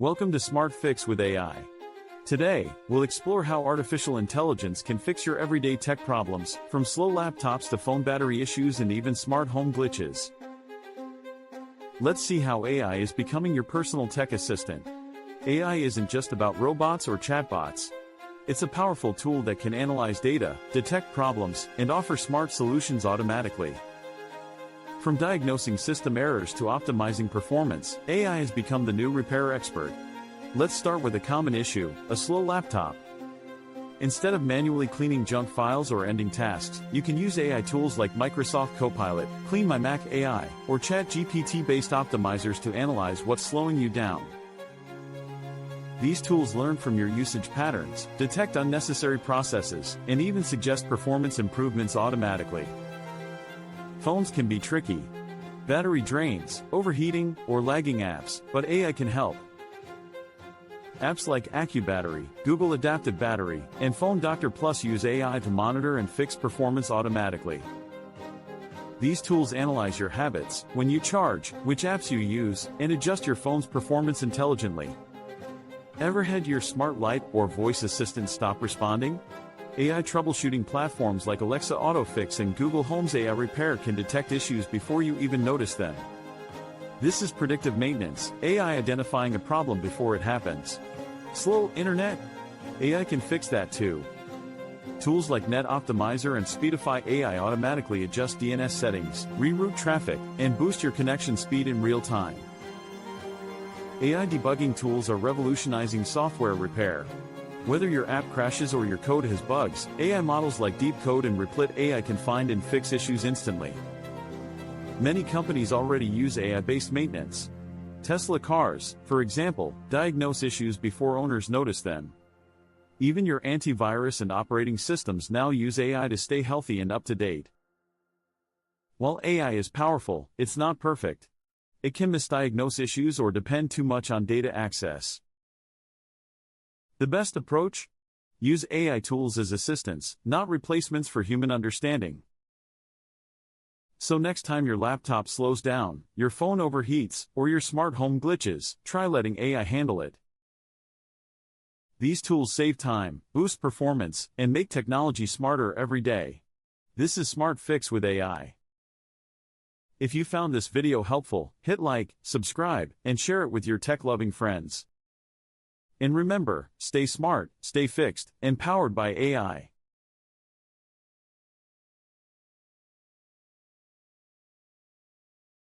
Welcome to Smart Fix with AI. Today, we'll explore how artificial intelligence can fix your everyday tech problems, from slow laptops to phone battery issues and even smart home glitches. Let's see how AI is becoming your personal tech assistant. AI isn't just about robots or chatbots. It's a powerful tool that can analyze data, detect problems, and offer smart solutions automatically. From diagnosing system errors to optimizing performance, AI has become the new repair expert. Let's start with a common issue, a slow laptop. Instead of manually cleaning junk files or ending tasks, you can use AI tools like Microsoft Copilot, Clean My Mac AI, or ChatGPT-based optimizers to analyze what's slowing you down. These tools learn from your usage patterns, detect unnecessary processes, and even suggest performance improvements automatically. Phones can be tricky. Battery drains, overheating, or lagging apps, but AI can help. Apps like AccuBattery, Google Adaptive Battery, and Phone Doctor Plus use AI to monitor and fix performance automatically. These tools analyze your habits, when you charge, which apps you use, and adjust your phone's performance intelligently. Ever had your smart light or voice assistant stop responding? AI troubleshooting platforms like Alexa AutoFix and Google Home's AI Repair can detect issues before you even notice them. This is predictive maintenance, AI identifying a problem before it happens. Slow internet? AI can fix that too. Tools like Net Optimizer and Speedify AI automatically adjust DNS settings, reroute traffic, and boost your connection speed in real time. AI debugging tools are revolutionizing software repair. Whether your app crashes or your code has bugs, AI models like DeepCode and Replit AI can find and fix issues instantly. Many companies already use AI-based maintenance. Tesla cars, for example, diagnose issues before owners notice them. Even your antivirus and operating systems now use AI to stay healthy and up to date. While AI is powerful, it's not perfect. It can misdiagnose issues or depend too much on data access. The best approach? Use AI tools as assistants, not replacements for human understanding. So next time your laptop slows down, your phone overheats, or your smart home glitches, try letting AI handle it. These tools save time, boost performance, and make technology smarter every day. This is Smart Fix with AI. If you found this video helpful, hit like, subscribe, and share it with your tech-loving friends. And remember, stay smart, stay fixed, and powered by AI.